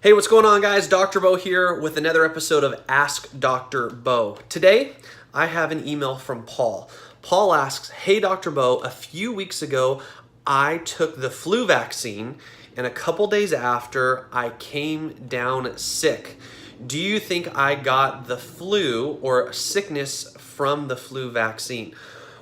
Hey, what's going on, guys? Dr. Beau here with another episode of Ask Dr. Beau. Today, I have an email from Paul. Paul asks, hey, Dr. Beau, a few weeks ago, I took the flu vaccine, and a couple days after, I came down sick. Do you think I got the flu or sickness from the flu vaccine?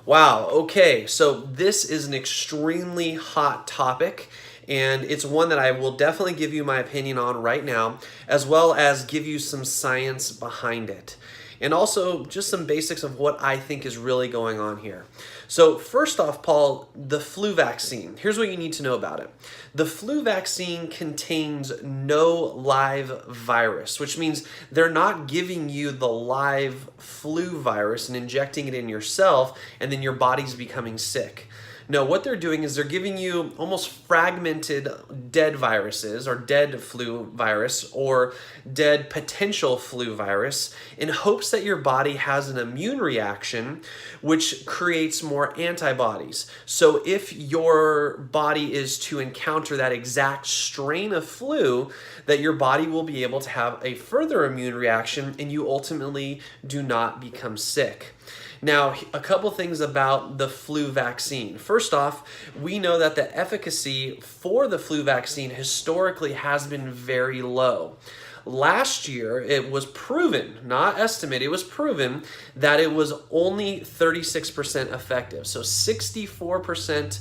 Wow, okay, so this is an extremely hot topic, and it's one that I will definitely give you my opinion on right now, as well as give you some science behind it. And also just some basics of what I think is really going on here. So first off, Paul, the flu vaccine. Here's what you need to know about it. The flu vaccine contains no live virus, which means they're not giving you the live flu virus and injecting it in yourself, and then your body's becoming sick. No, what they're doing is they're giving you almost fragmented dead viruses or dead flu virus or dead potential flu virus in hopes that your body has an immune reaction which creates more antibodies. So if your body is to encounter that exact strain of flu, that your body will be able to have a further immune reaction and you ultimately do not become sick. Now, a couple things about the flu vaccine. First off, we know that the efficacy for the flu vaccine historically has been very low. Last year, it was proven, not estimated, it was proven that it was only 36% effective. So 64%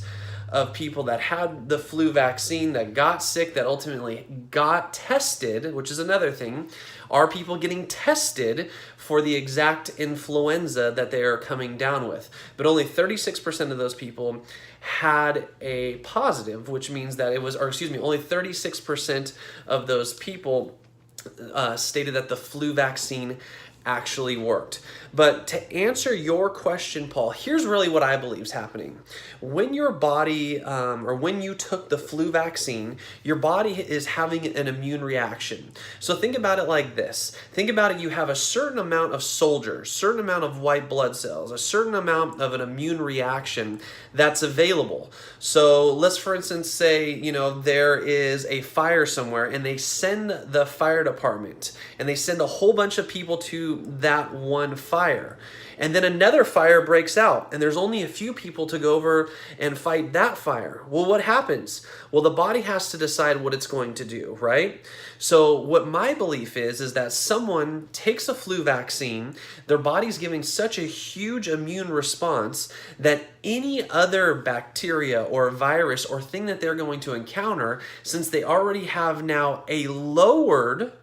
of people that had the flu vaccine that got sick, that ultimately got tested, which is another thing, are people getting tested for the exact influenza that they are coming down with. But only 36% of those people had a positive, which means that it was, or excuse me, only 36% of those people stated that the flu vaccine actually worked. But to answer your question, Paul, here's really what I believe is happening. When your body, or when you took the flu vaccine, your body is having an immune reaction. So think about it like this. Think about it, you have a certain amount of soldiers, certain amount of white blood cells, a certain amount of an immune reaction that's available. So let's, for instance, say, there is a fire somewhere and they send the fire department and they send a whole bunch of people to that one fire. And then another fire breaks out and there's only a few people to go over and fight that fire. Well, what happens? Well, the body has to decide what it's going to do, right? So what my belief is that someone takes a flu vaccine, their body's giving such a huge immune response that any other bacteria or virus or thing that they're going to encounter, since they already have now a lowered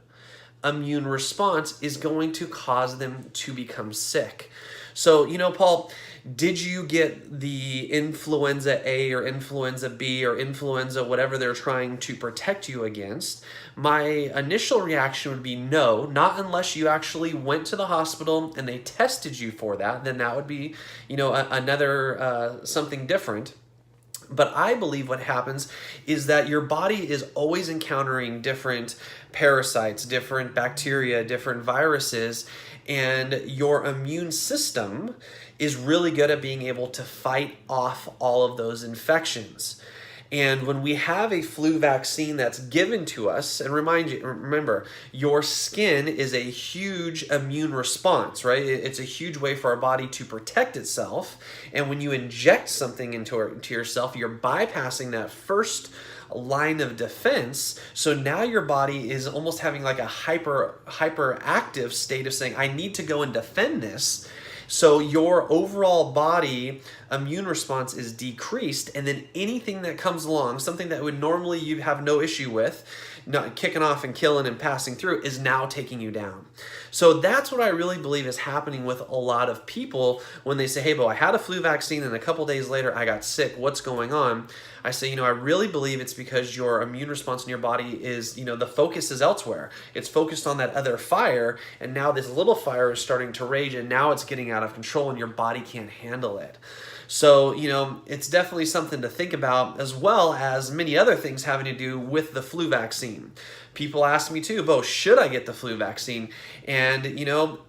immune response, is going to cause them to become sick. So, Paul, did you get the influenza A or influenza B or influenza, whatever they're trying to protect you against? My initial reaction would be no, not unless you actually went to the hospital and they tested you for that. Then that would be, another something different. But I believe what happens is that your body is always encountering different parasites, different bacteria, different viruses, and your immune system is really good at being able to fight off all of those infections. And when we have a flu vaccine that's given to us, and remember, your skin is a huge immune response, right? It's a huge way for our body to protect itself. And when you inject something into yourself, you're bypassing that first line of defense. So now your body is almost having like a hyperactive state of saying, I need to go and defend this. So your overall body immune response is decreased, and then anything that comes along, something that would normally you have no issue with, not kicking off and killing and passing through, is now taking you down. So that's what I really believe is happening with a lot of people when they say, hey, Beau, I had a flu vaccine and a couple days later I got sick. What's going on? I say, I really believe it's because your immune response in your body is, the focus is elsewhere. It's focused on that other fire, and now this little fire is starting to rage, and now it's getting out of control and your body can't handle it. So, it's definitely something to think about, as well as many other things having to do with the flu vaccine. People ask me too, Beau, should I get the flu vaccine? And,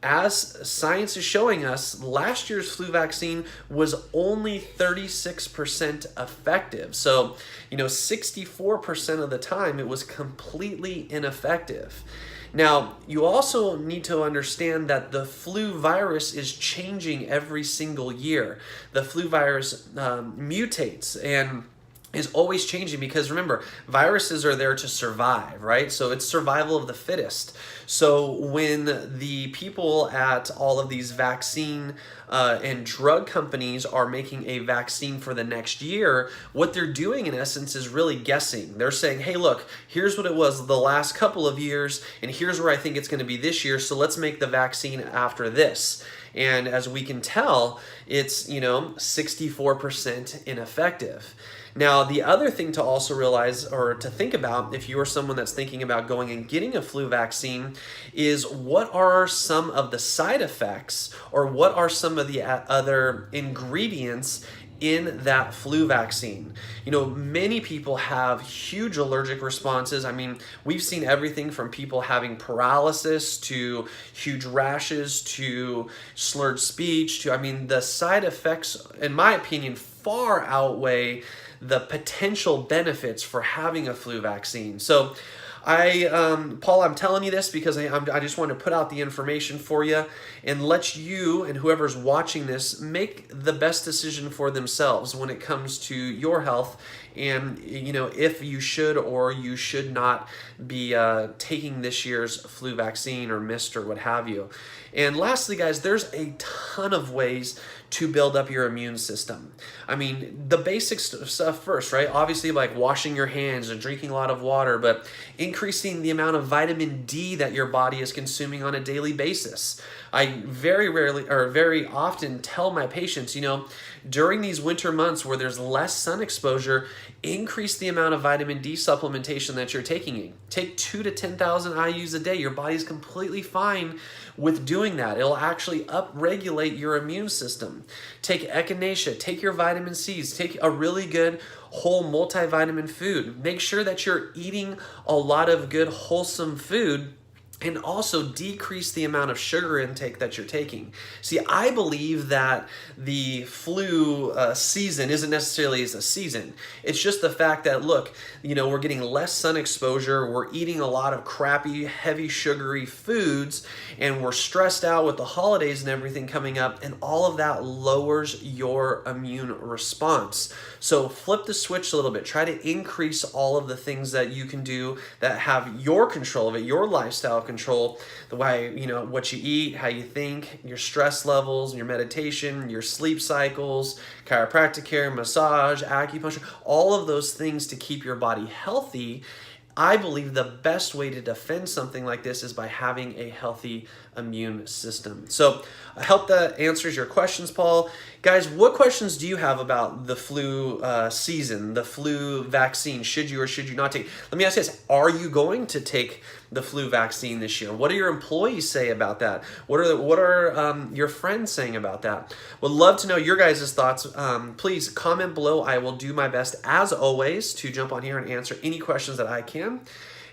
as science is showing us, last year's flu vaccine was only 36% effective. So, 64% of the time it was completely ineffective. Now, you also need to understand that the flu virus is changing every single year. The flu virus mutates and is always changing, because remember, viruses are there to survive, right? So it's survival of the fittest. So when the people at all of these vaccine and drug companies are making a vaccine for the next year, what they're doing in essence is really guessing. They're saying, hey, look, here's what it was the last couple of years, and here's where I think it's going to be this year, so let's make the vaccine after this. And as we can tell, it's 64% ineffective. Now, the other thing to also realize, or to think about if you are someone that's thinking about going and getting a flu vaccine, is what are some of the side effects, or what are some of the other ingredients in that flu vaccine. Many people have huge allergic responses. I mean, we've seen everything from people having paralysis to huge rashes to slurred speech to, the side effects, in my opinion, far outweigh the potential benefits for having a flu vaccine. So Paul, I'm telling you this because I just want to put out the information for you and let you and whoever's watching this make the best decision for themselves when it comes to your health, and if you should or you should not be taking this year's flu vaccine or missed or what have you. And lastly, guys, there's a ton of ways to build up your immune system. The basic stuff first, right? Obviously, like washing your hands and drinking a lot of water, but increasing the amount of vitamin D that your body is consuming on a daily basis. I very often tell my patients, during these winter months where there's less sun exposure, increase the amount of vitamin D supplementation that you're taking in. Take 2 to 10,000 IUs a day. Your body's completely fine with doing that. It'll actually upregulate your immune system. Take echinacea, take your vitamin C's, take a really good whole multivitamin food. Make sure that you're eating a lot of good wholesome food, and also decrease the amount of sugar intake that you're taking. See, I believe that the flu season isn't necessarily as a season. It's just the fact that, look, we're getting less sun exposure, we're eating a lot of crappy, heavy, sugary foods, and we're stressed out with the holidays and everything coming up, and all of that lowers your immune response. So flip the switch a little bit. Try to increase all of the things that you can do that have your control of it, your lifestyle control, the way, what you eat, how you think, your stress levels, your meditation, your sleep cycles, chiropractic care, massage, acupuncture, all of those things to keep your body healthy. I believe the best way to defend something like this is by having a healthy immune system. So I hope that answers your questions, Paul. Guys, what questions do you have about the flu season, the flu vaccine? Should you or should you not take? Let me ask you this. Are you going to take the flu vaccine this year? What do your employees say about that? What are your friends saying about that? Would love to know your guys' thoughts. Please comment below. I will do my best, as always, to jump on here and answer any questions that I can.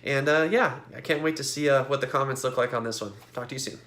And I can't wait to see what the comments look like on this one. Talk to you soon.